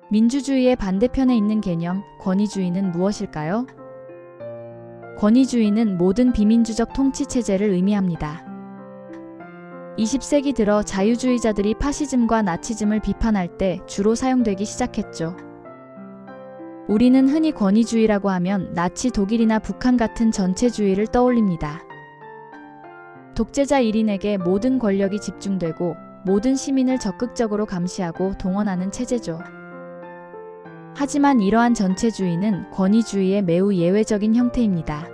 민주주의의 반대편에 있는 개념, 권위주의는 무엇일까요? 권위주의는 모든 비민주적 통치체제를 의미합니다. 20세기 들어 자유주의자들이 파시즘과 나치즘을 비판할 때 주로 사용되기 시작했죠. 우리는 흔히 권위주의라고 하면 나치 독일이나 북한 같은 전체주의를 떠올립니다. 독재자 1인에게 모든 권력이 집중되고 모든 시민을 적극적으로 감시하고 동원하는 체제죠. 하지만 이러한 전체주의는 권위주의의 매우 예외적인 형태입니다.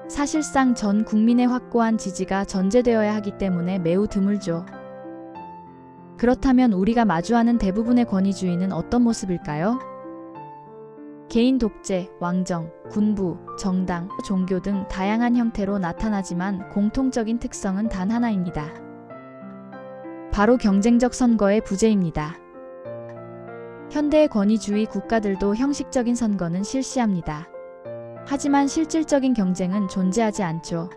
사실상 전 국민의 확고한 지지가 전제되어야 하기 때문에 매우 드물죠. 그렇다면 우리가 마주하는 대부분의 권위주의는 어떤 모습일까요? 개인 독재, 왕정, 군부, 정당, 종교 등 다양한 형태로 나타나지만 공통적인 특성은 단 하나입니다. 바로 경쟁적 선거의 부재입니다. 현대의 권위주의 국가들도 형식적인 선거는 실시합니다. 하지만 실질적인 경쟁은 존재하지 않죠.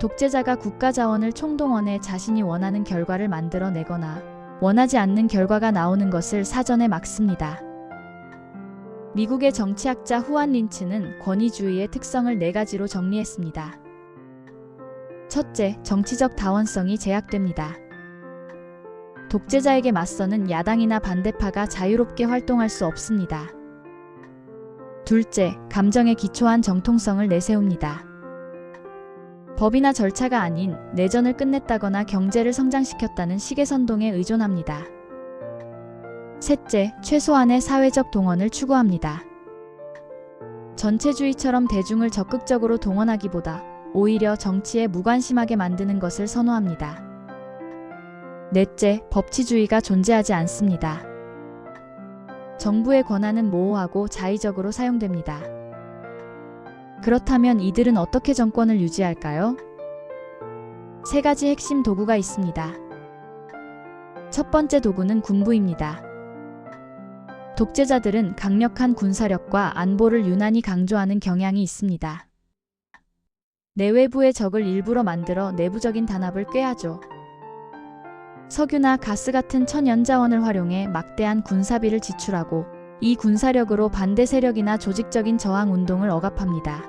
독재자가 국가 자원을 총동원해 자신이 원하는 결과를 만들어내거나 원하지 않는 결과가 나오는 것을 사전에 막습니다. 미국의 정치학자 후안 린츠는 권위주의의 특성을 4가지로 정리했습니다. 첫째, 정치적 다원성이 제약됩니다. 독재자에게 맞서는 야당이나 반대파가 자유롭게 활동할 수 없습니다. 둘째, 감정에 기초한 정통성을 내세웁니다. 법이나 절차가 아닌 내전을 끝냈다거나 경제를 성장시켰다는 시계선동에 의존합니다. 셋째, 최소한의 사회적 동원을 추구합니다. 전체주의처럼 대중을 적극적으로 동원하기보다 오히려 정치에 무관심하게 만드는 것을 선호합니다. 넷째, 법치주의가 존재하지 않습니다. 정부의 권한은 모호하고 자의적으로 사용됩니다. 그렇다면 이들은 어떻게 정권을 유지할까요? 3가지 핵심 도구가 있습니다. 첫 번째 도구는 군부입니다. 독재자들은 강력한 군사력과 안보를 유난히 강조하는 경향이 있습니다. 내외부의 적을 일부러 만들어 내부적인 단합을 꾀하죠. 석유나 가스 같은 천연자원을 활용해 막대한 군사비를 지출하고 이 군사력으로 반대 세력이나 조직적인 저항 운동을 억압합니다.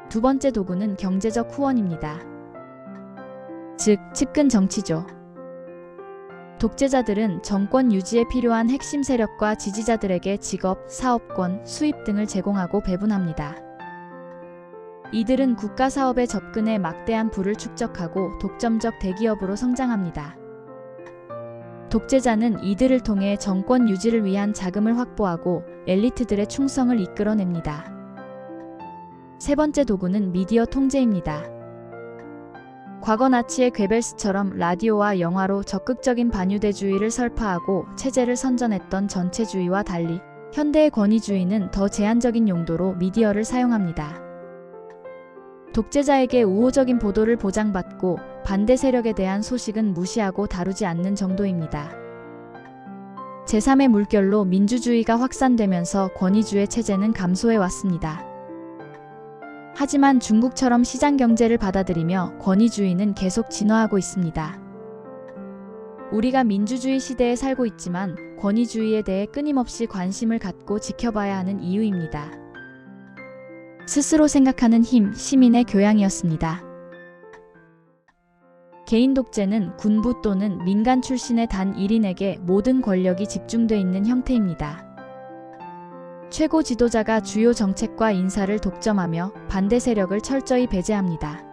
두 번째 도구는 경제적 후원입니다. 즉, 측근 정치죠. 독재자들은 정권 유지에 필요한 핵심 세력과 지지자들에게 직업, 사업권, 수입 등을 제공하고 배분합니다. 이들은 국가 사업에 접근해 막대한 부를 축적하고 독점적 대기업으로 성장합니다. 독재자는 이들을 통해 정권 유지를 위한 자금을 확보하고 엘리트들의 충성을 이끌어냅니다. 세 번째 도구는 미디어 통제입니다. 과거 나치의 괴벨스처럼 라디오와 영화로 적극적인 반유대주의를 설파하고 체제를 선전했던 전체주의와 달리 현대의 권위주의는 더 제한적인 용도로 미디어를 사용합니다. 독재자에게 우호적인 보도를 보장받고 반대 세력에 대한 소식은 무시하고 다루지 않는 정도입니다. 제3의 물결로 민주주의가 확산되면서 권위주의 체제는 감소해 왔습니다. 하지만 중국처럼 시장 경제를 받아들이며 권위주의는 계속 진화하고 있습니다. 우리가 민주주의 시대에 살고 있지만 권위주의에 대해 끊임없이 관심을 갖고 지켜봐야 하는 이유입니다. 스스로 생각하는 힘, 시민의 교양이었습니다. 개인 독재는 군부 또는 민간 출신의 단 1인에게 모든 권력이 집중돼 있는 형태입니다. 최고 지도자가 주요 정책과 인사를 독점하며 반대 세력을 철저히 배제합니다.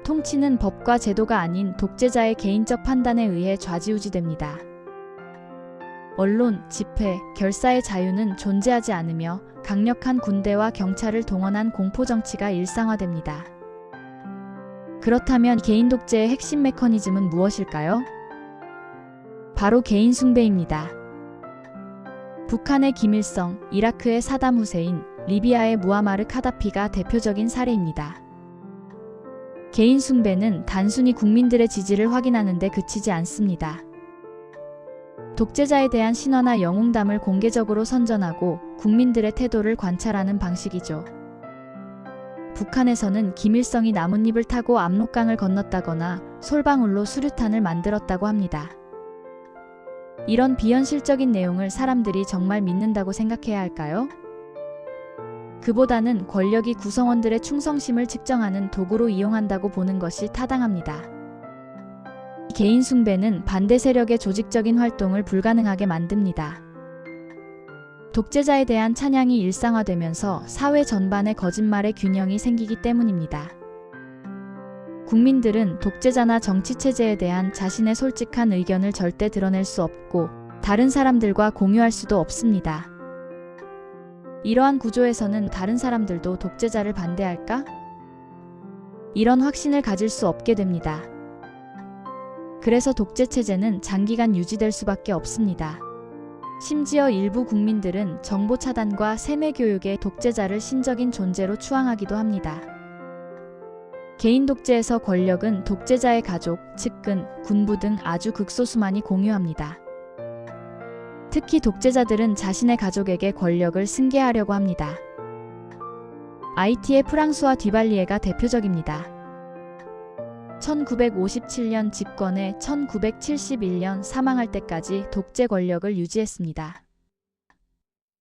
통치는 법과 제도가 아닌 독재자의 개인적 판단에 의해 좌지우지됩니다. 언론, 집회, 결사의 자유는 존재하지 않으며 강력한 군대와 경찰을 동원한 공포정치가 일상화됩니다. 그렇다면 개인 독재의 핵심 메커니즘은 무엇일까요? 바로 개인 숭배입니다. 북한의 김일성, 이라크의 사담 후세인, 리비아의 무아마르 카다피가 대표적인 사례입니다. 개인 숭배는 단순히 국민들의 지지를 확인하는 데 그치지 않습니다. 독재자에 대한 신화나 영웅담을 공개적으로 선전하고 국민들의 태도를 관찰하는 방식이죠. 북한에서는 김일성이 나뭇잎을 타고 압록강을 건넜다거나 솔방울로 수류탄을 만들었다고 합니다. 이런 비현실적인 내용을 사람들이 정말 믿는다고 생각해야 할까요? 그보다는 권력이 구성원들의 충성심을 측정하는 도구로 이용한다고 보는 것이 타당합니다. 개인 숭배는 반대 세력의 조직적인 활동을 불가능하게 만듭니다. 독재자에 대한 찬양이 일상화되면서 사회 전반의 거짓말의 균형이 생기기 때문입니다. 국민들은 독재자나 정치체제에 대한 자신의 솔직한 의견을 절대 드러낼 수 없고 다른 사람들과 공유할 수도 없습니다. 이러한 구조에서는 다른 사람들도 독재자를 반대할까? 이런 확신을 가질 수 없게 됩니다. 그래서 독재체제는 장기간 유지될 수밖에 없습니다. 심지어 일부 국민들은 정보 차단과 세뇌 교육에 독재자를 신적인 존재로 추앙하기도 합니다. 개인 독재에서 권력은 독재자의 가족, 측근, 군부 등 아주 극소수만이 공유합니다. 특히 독재자들은 자신의 가족에게 권력을 승계하려고 합니다. 아이티의 프랑수와 듀발리에가 대표적입니다. 1957년 집권해 1971년 사망할 때까지 독재 권력을 유지했습니다.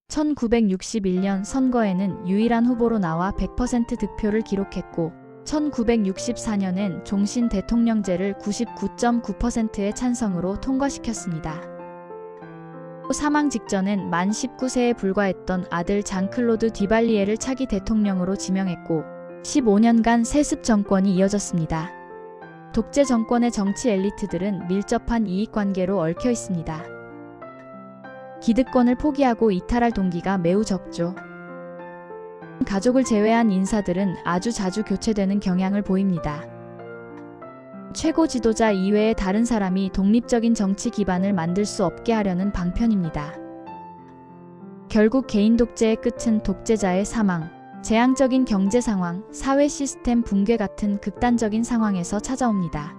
1961년 선거에는 유일한 후보로 나와 100% 득표를 기록했고 1964년엔 종신 대통령제를 99.9%의 찬성으로 통과시켰습니다. 사망 직전엔 만 19세에 불과했던 아들 장클로드 듀발리에를 차기 대통령으로 지명했고 15년간 세습 정권이 이어졌습니다. 독재 정권의 정치 엘리트들은 밀접한 이익관계로 얽혀 있습니다. 기득권을 포기하고 이탈할 동기가 매우 적죠. 가족을 제외한 인사들은 아주 자주 교체되는 경향을 보입니다. 최고 지도자 이외의 다른 사람이 독립적인 정치 기반을 만들 수 없게 하려는 방편입니다. 결국 개인 독재의 끝은 독재자의 사망, 재앙적인 경제 상황, 사회 시스템 붕괴 같은 극단적인 상황에서 찾아옵니다.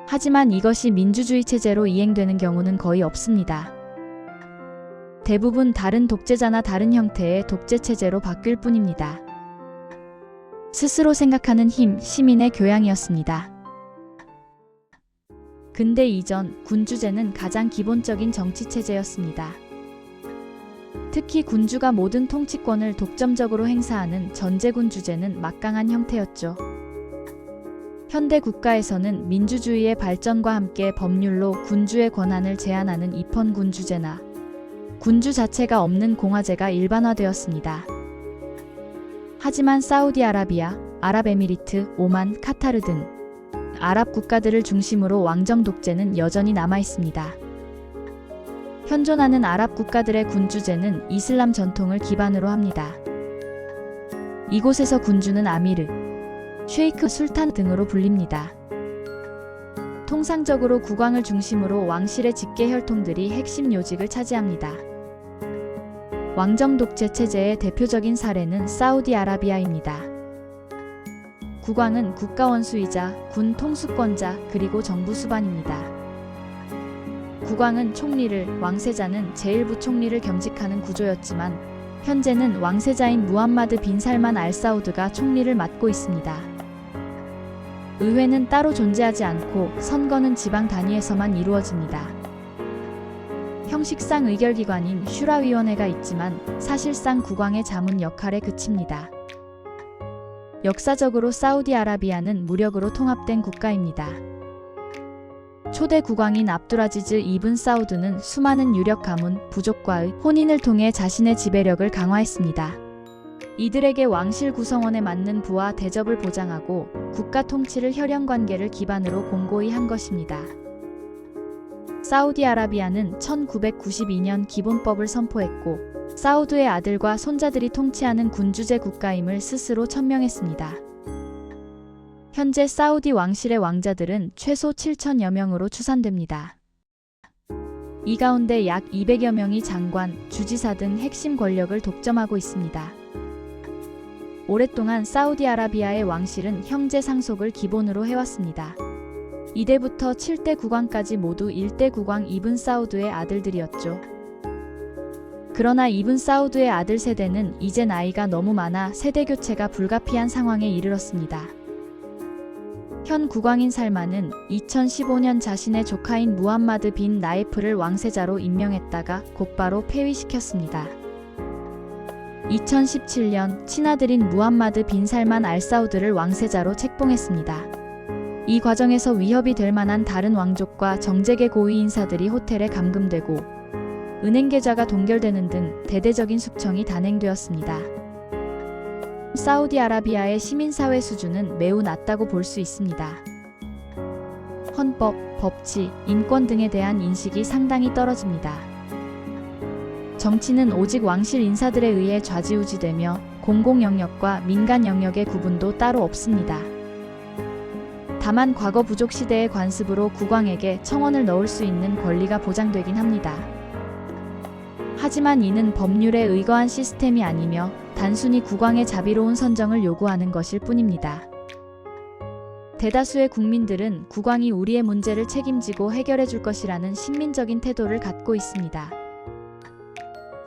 하지만 이것이 민주주의 체제로 이행되는 경우는 거의 없습니다. 대부분 다른 독재자나 다른 형태의 독재 체제로 바뀔 뿐입니다. 스스로 생각하는 힘, 시민의 교양이었습니다. 근대 이전, 군주제는 가장 기본적인 정치체제였습니다. 특히 군주가 모든 통치권을 독점적으로 행사하는 전제군주제는 막강한 형태였죠. 현대 국가에서는 민주주의의 발전과 함께 법률로 군주의 권한을 제한하는 입헌군주제나 군주 자체가 없는 공화제가 일반화되었습니다. 하지만 사우디아라비아, 아랍에미리트, 오만, 카타르 등 아랍 국가들을 중심으로 왕정 독재는 여전히 남아 있습니다. 현존하는 아랍 국가들의 군주제는 이슬람 전통을 기반으로 합니다. 이곳에서 군주는 아미르, 쉐이크 술탄 등으로 불립니다. 통상적으로 국왕을 중심으로 왕실의 직계 혈통들이 핵심 요직을 차지합니다. 왕정 독재 체제의 대표적인 사례는 사우디아라비아입니다. 국왕은 국가원수이자 군 통수권자 그리고 정부 수반입니다. 국왕은 총리를, 왕세자는 제1부총리를 겸직하는 구조였지만 현재는 왕세자인 무함마드 빈 살만 알 사우드가 총리를 맡고 있습니다. 의회는 따로 존재하지 않고 선거는 지방 단위에서만 이루어집니다. 형식상 의결기관인 슈라위원회가 있지만 사실상 국왕의 자문 역할에 그칩니다. 역사적으로 사우디아라비아는 무력으로 통합된 국가입니다. 초대 국왕인 압두라지즈 이븐 사우드는 수많은 유력 가문, 부족과의 혼인을 통해 자신의 지배력을 강화했습니다. 이들에게 왕실 구성원에 맞는 부와 대접을 보장하고 국가 통치를 혈연관계를 기반으로 공고히 한 것입니다. 사우디아라비아는 1992년 기본법을 선포했고 사우드의 아들과 손자들이 통치하는 군주제 국가임을 스스로 천명했습니다. 현재 사우디 왕실의 왕자들은 최소 7천여 명으로 추산됩니다. 이 가운데 약 200여 명이 장관, 주지사 등 핵심 권력을 독점하고 있습니다. 오랫동안 사우디아라비아의 왕실은 형제 상속을 기본으로 해왔습니다. 이때부터 7대 국왕까지 모두 1대 국왕 이븐 사우드의 아들들이었죠. 그러나 이븐 사우드의 아들 세대는 이제 나이가 너무 많아 세대 교체가 불가피한 상황에 이르렀습니다. 현 국왕인 살만은 2015년 자신의 조카인 무함마드 빈 나이프를 왕세자로 임명했다가 곧바로 폐위시켰습니다. 2017년 친아들인 무함마드 빈 살만 알사우드를 왕세자로 책봉했습니다. 이 과정에서 위협이 될 만한 다른 왕족과 정재계 고위 인사들이 호텔에 감금되고 은행 계좌가 동결되는 등 대대적인 숙청이 단행되었습니다. 사우디아라비아의 시민사회 수준은 매우 낮다고 볼 수 있습니다. 헌법, 법치, 인권 등에 대한 인식이 상당히 떨어집니다. 정치는 오직 왕실 인사들에 의해 좌지우지되며 공공 영역과 민간 영역의 구분도 따로 없습니다. 다만 과거 부족 시대의 관습으로 국왕에게 청원을 넣을 수 있는 권리가 보장되긴 합니다. 하지만 이는 법률에 의거한 시스템이 아니며 단순히 국왕의 자비로운 선정을 요구하는 것일 뿐입니다. 대다수의 국민들은 국왕이 우리의 문제를 책임지고 해결해 줄 것이라는 신민적인 태도를 갖고 있습니다.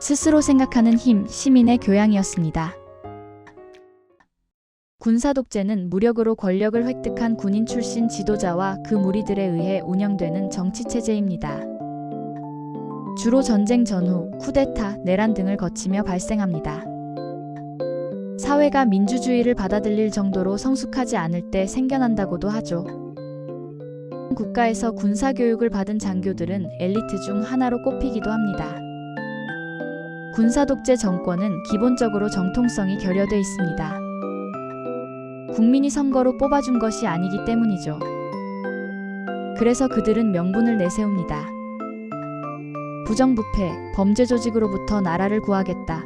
스스로 생각하는 힘, 시민의 교양이었습니다. 군사독재는 무력으로 권력을 획득한 군인 출신 지도자와 그 무리들에 의해 운영되는 정치체제입니다. 주로 전쟁 전후, 쿠데타, 내란 등을 거치며 발생합니다. 사회가 민주주의를 받아들일 정도로 성숙하지 않을 때 생겨난다고도 하죠. 국가에서 군사교육을 받은 장교들은 엘리트 중 하나로 꼽히기도 합니다. 군사독재 정권은 기본적으로 정통성이 결여돼 있습니다. 국민이 선거로 뽑아준 것이 아니기 때문이죠. 그래서 그들은 명분을 내세웁니다. 부정부패, 범죄 조직으로부터 나라를 구하겠다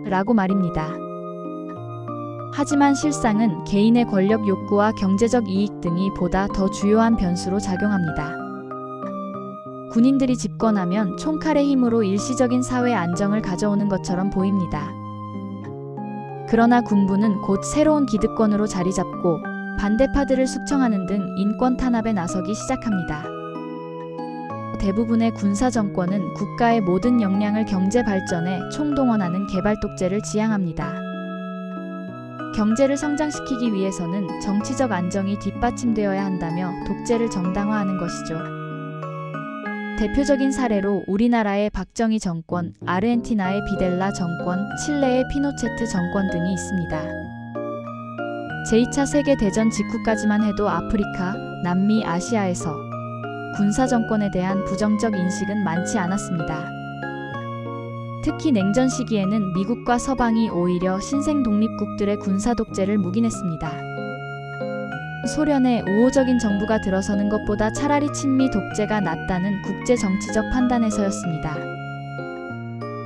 라고 말입니다. 하지만 실상은 개인의 권력 욕구와 경제적 이익 등이 보다 더 주요한 변수로 작용합니다. 군인들이 집권하면 총칼의 힘으로 일시적인 사회 안정을 가져오는 것처럼 보입니다. 그러나 군부는 곧 새로운 기득권으로 자리 잡고 반대파들을 숙청하는 등 인권 탄압에 나서기 시작합니다. 대부분의 군사 정권은 국가의 모든 역량을 경제 발전에 총동원하는 개발 독재를 지향합니다. 경제를 성장시키기 위해서는 정치적 안정이 뒷받침되어야 한다며 독재를 정당화하는 것이죠. 대표적인 사례로 우리나라의 박정희 정권, 아르헨티나의 비델라 정권, 칠레의 피노체트 정권 등이 있습니다. 제2차 세계대전 직후까지만 해도 아프리카, 남미, 아시아에서 군사 정권에 대한 부정적 인식은 많지 않았습니다. 특히 냉전 시기에는 미국과 서방이 오히려 신생 독립국들의 군사 독재를 묵인했습니다. 소련의 우호적인 정부가 들어서는 것보다 차라리 친미 독재가 낫다는 국제 정치적 판단에서였습니다.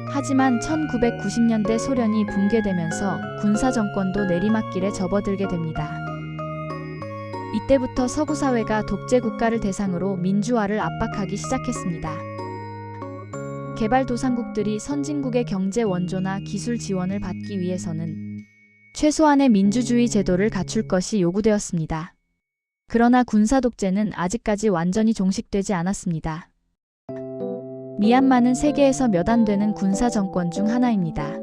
하지만 1990년대 소련이 붕괴되면서 군사 정권도 내리막길에 접어들게 됩니다. 이때부터 서구 사회가 독재 국가를 대상으로 민주화를 압박하기 시작했습니다. 개발도상국들이 선진국의 경제 원조나 기술 지원을 받기 위해서는 최소한의 민주주의 제도를 갖출 것이 요구되었습니다. 그러나 군사 독재는 아직까지 완전히 종식되지 않았습니다. 미얀마는 세계에서 몇 안 되는 군사 정권 중 하나입니다.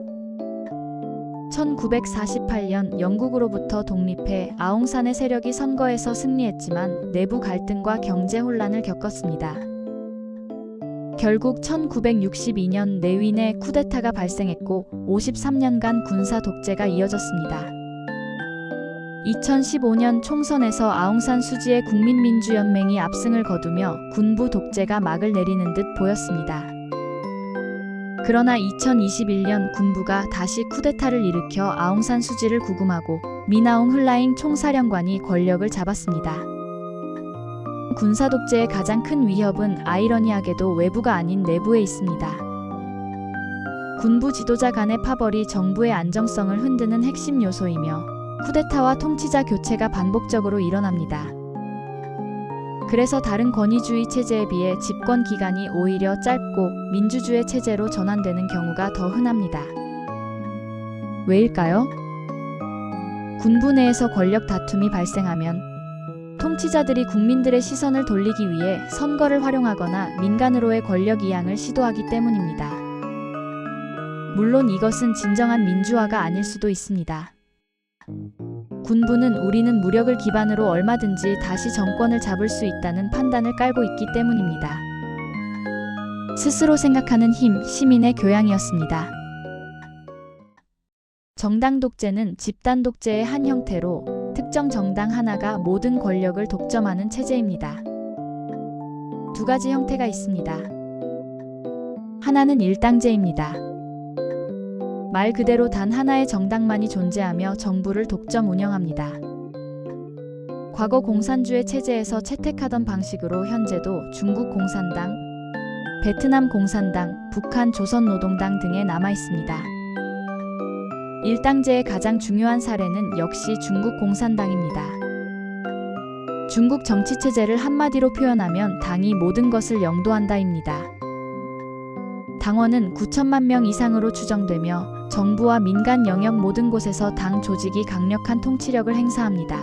1948년 영국으로부터 독립해 아웅산의 세력이 선거에서 승리했지만 내부 갈등과 경제 혼란을 겪었습니다. 결국 1962년 내윈의 쿠데타가 발생했고 53년간 군사 독재가 이어졌습니다. 2015년 총선에서 아웅산 수지의 국민민주연맹이 압승을 거두며 군부 독재가 막을 내리는 듯 보였습니다. 그러나 2021년 군부가 다시 쿠데타를 일으켜 아웅산 수지를 구금하고 미나옹 흘라잉 총사령관이 권력을 잡았습니다. 군사 독재의 가장 큰 위협은 아이러니하게도 외부가 아닌 내부에 있습니다. 군부 지도자 간의 파벌이 정부의 안정성을 흔드는 핵심 요소이며 쿠데타와 통치자 교체가 반복적으로 일어납니다. 그래서 다른 권위주의 체제에 비해 집권 기간이 오히려 짧고 민주주의 체제로 전환되는 경우가 더 흔합니다. 왜일까요? 군부 내에서 권력 다툼이 발생하면 통치자들이 국민들의 시선을 돌리기 위해 선거를 활용하거나 민간으로의 권력 이양을 시도하기 때문입니다. 물론 이것은 진정한 민주화가 아닐 수도 있습니다. 군부는 우리는 무력을 기반으로 얼마든지 다시 정권을 잡을 수 있다는 판단을 깔고 있기 때문입니다. 스스로 생각하는 힘, 시민의 교양이었습니다. 정당 독재는 집단 독재의 한 형태로 특정 정당 하나가 모든 권력을 독점하는 체제입니다. 두 가지 형태가 있습니다. 하나는 일당제입니다. 말 그대로 단 하나의 정당만이 존재하며 정부를 독점 운영합니다. 과거 공산주의 체제에서 채택하던 방식으로 현재도 중국 공산당, 베트남 공산당, 북한 조선노동당 등에 남아 있습니다. 일당제의 가장 중요한 사례는 역시 중국 공산당입니다. 중국 정치체제를 한마디로 표현하면 당이 모든 것을 영도한다입니다. 당원은 9천만 명 이상으로 추정되며 정부와 민간 영역 모든 곳에서 당 조직이 강력한 통치력을 행사합니다.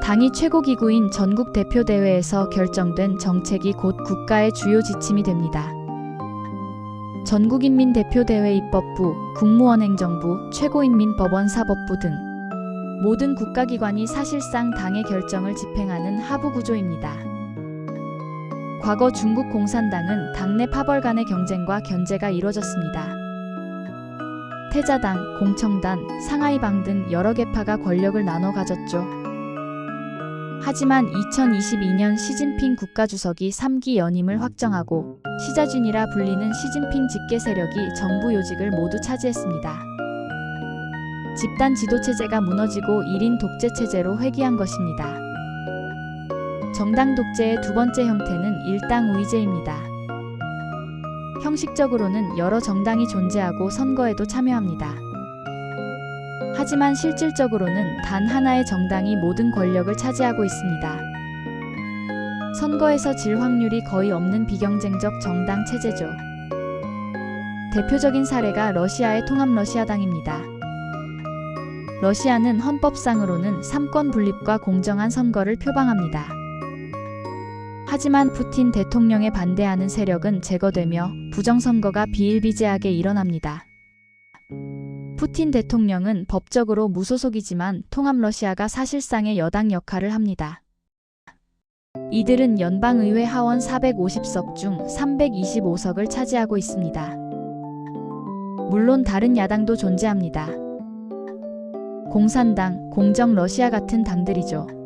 당이 최고기구인 전국대표대회에서 결정된 정책이 곧 국가의 주요 지침이 됩니다. 전국인민대표대회 입법부, 국무원행정부, 최고인민법원사법부 등 모든 국가기관이 사실상 당의 결정을 집행하는 하부구조입니다. 과거 중국 공산당은 당내 파벌 간의 경쟁과 견제가 이루어졌습니다. 태자당, 공청단, 상하이방 등 여러 계파가 권력을 나눠 가졌죠. 하지만 2022년 시진핑 국가주석이 3기 연임을 확정하고 시자준이라 불리는 시진핑 직계 세력이 정부 요직을 모두 차지했습니다. 집단 지도체제가 무너지고 1인 독재체제로 회귀한 것입니다. 정당 독재의 두 번째 형태는 일당우위제입니다. 형식적으로는 여러 정당이 존재하고 선거에도 참여합니다. 하지만 실질적으로는 단 하나의 정당이 모든 권력을 차지하고 있습니다. 선거에서 질 확률이 거의 없는 비경쟁적 정당 체제죠. 대표적인 사례가 러시아의 통합러시아당입니다. 러시아는 헌법상으로는 삼권 분립과 공정한 선거를 표방합니다. 하지만 푸틴 대통령에 반대하는 세력은 제거되며 부정선거가 비일비재하게 일어납니다. 푸틴 대통령은 법적으로 무소속이지만 통합러시아가 사실상의 여당 역할을 합니다. 이들은 연방의회 하원 450석 중 325석을 차지하고 있습니다. 물론 다른 야당도 존재합니다. 공산당, 공정러시아 같은 당들이죠.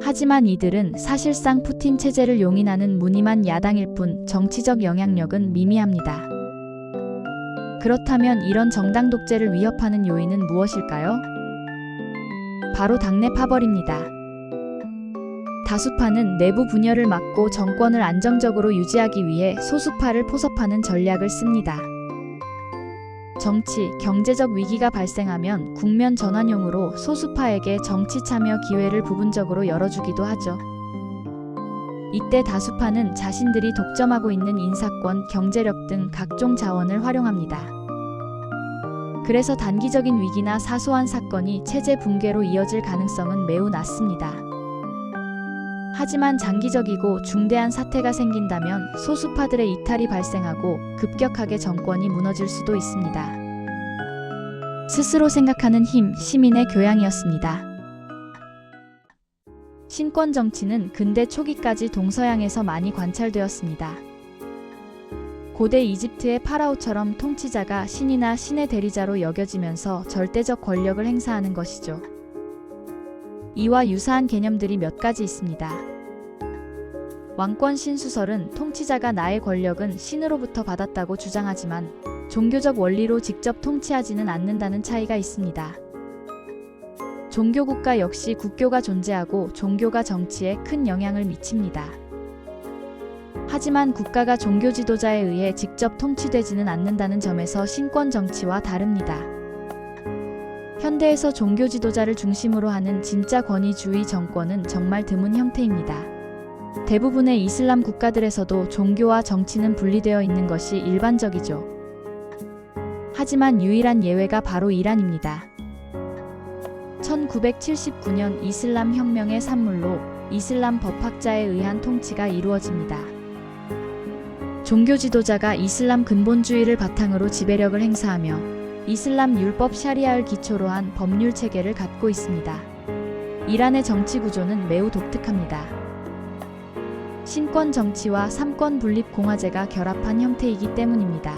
하지만 이들은 사실상 푸틴 체제를 용인하는 무늬만 야당일 뿐 정치적 영향력은 미미합니다. 그렇다면 이런 정당 독재를 위협하는 요인은 무엇일까요? 바로 당내 파벌입니다. 다수파는 내부 분열을 막고 정권을 안정적으로 유지하기 위해 소수파를 포섭하는 전략을 씁니다. 정치, 경제적 위기가 발생하면 국면 전환용으로 소수파에게 정치 참여 기회를 부분적으로 열어주기도 하죠. 이때 다수파는 자신들이 독점하고 있는 인사권, 경제력 등 각종 자원을 활용합니다. 그래서 단기적인 위기나 사소한 사건이 체제 붕괴로 이어질 가능성은 매우 낮습니다. 하지만 장기적이고 중대한 사태가 생긴다면 소수파들의 이탈이 발생하고 급격하게 정권이 무너질 수도 있습니다. 스스로 생각하는 힘, 시민의 교양이었습니다. 신권 정치는 근대 초기까지 동서양에서 많이 관찰되었습니다. 고대 이집트의 파라오처럼 통치자가 신이나 신의 대리자로 여겨지면서 절대적 권력을 행사하는 것이죠. 이와 유사한 개념들이 몇 가지 있습니다. 왕권 신수설은 통치자가 나의 권력은 신으로부터 받았다고 주장하지만 종교적 원리로 직접 통치하지는 않는다는 차이가 있습니다. 종교국가 역시 국교가 존재하고 종교가 정치에 큰 영향을 미칩니다. 하지만 국가가 종교 지도자에 의해 직접 통치되지는 않는다는 점에서 신권 정치와 다릅니다. 현대에서 종교 지도자를 중심으로 하는 진짜 권위주의 정권은 정말 드문 형태입니다. 대부분의 이슬람 국가들에서도 종교와 정치는 분리되어 있는 것이 일반적이죠. 하지만 유일한 예외가 바로 이란입니다. 1979년 이슬람 혁명의 산물로 이슬람 법학자에 의한 통치가 이루어집니다. 종교 지도자가 이슬람 근본주의를 바탕으로 지배력을 행사하며 이슬람 율법 샤리아를 기초로 한 법률 체계를 갖고 있습니다. 이란의 정치 구조는 매우 독특합니다. 신권 정치와 삼권 분립 공화제가 결합한 형태이기 때문입니다.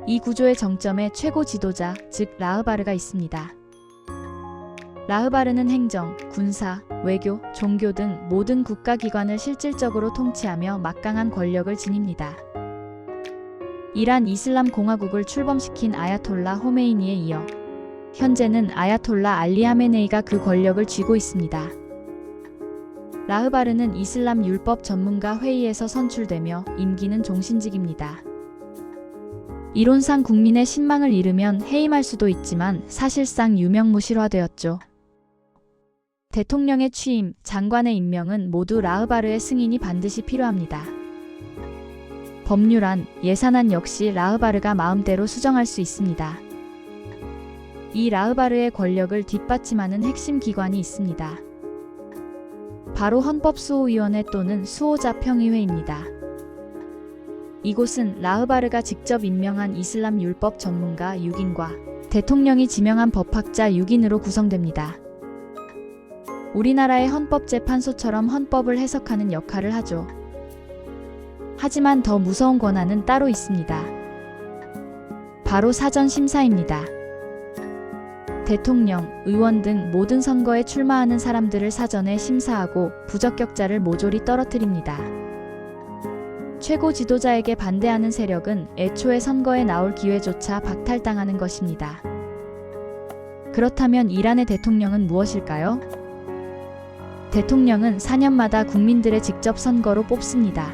이 구조의 정점에 최고 지도자, 즉 라흐바르가 있습니다. 라흐바르는 행정, 군사, 외교, 종교 등 모든 국가기관을 실질적으로 통치하며 막강한 권력을 지닙니다. 이란 이슬람 공화국을 출범시킨 아야톨라 호메이니에 이어 현재는 아야톨라 알리 하메네이가 그 권력을 쥐고 있습니다. 라흐바르는 이슬람 율법 전문가 회의에서 선출되며 임기는 종신직입니다. 이론상 국민의 신망을 잃으면 해임할 수도 있지만 사실상 유명무실화되었죠. 대통령의 취임, 장관의 임명은 모두 라흐바르의 승인이 반드시 필요합니다. 법률안, 예산안 역시 라흐바르가 마음대로 수정할 수 있습니다. 이 라흐바르의 권력을 뒷받침하는 핵심 기관이 있습니다. 바로 헌법수호위원회 또는 수호자평의회입니다. 이곳은 라흐바르가 직접 임명한 이슬람 율법 전문가 6인과 대통령이 지명한 법학자 6인으로 구성됩니다. 우리나라의 헌법재판소처럼 헌법을 해석하는 역할을 하죠. 하지만 더 무서운 권한은 따로 있습니다. 바로 사전심사입니다. 대통령, 의원 등 모든 선거에 출마하는 사람들을 사전에 심사하고 부적격자를 모조리 떨어뜨립니다. 최고 지도자에게 반대하는 세력은 애초에 선거에 나올 기회조차 박탈당하는 것입니다. 그렇다면 이란의 대통령은 무엇일까요? 대통령은 4년마다 국민들의 직접 선거로 뽑습니다.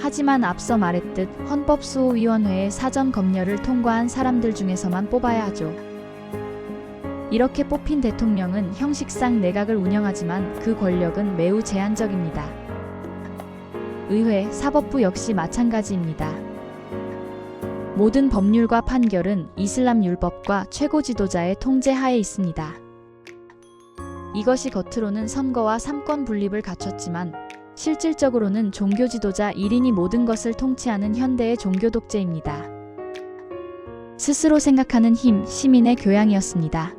하지만 앞서 말했듯 헌법수호위원회의 사전 검열을 통과한 사람들 중에서만 뽑아야 하죠. 이렇게 뽑힌 대통령은 형식상 내각을 운영하지만 그 권력은 매우 제한적입니다. 의회, 사법부 역시 마찬가지입니다. 모든 법률과 판결은 이슬람 율법과 최고 지도자의 통제 하에 있습니다. 이것이 겉으로는 선거와 삼권 분립을 갖췄지만 실질적으로는 종교 지도자 1인이 모든 것을 통치하는 현대의 종교 독재입니다. 스스로 생각하는 힘, 시민의 교양이었습니다.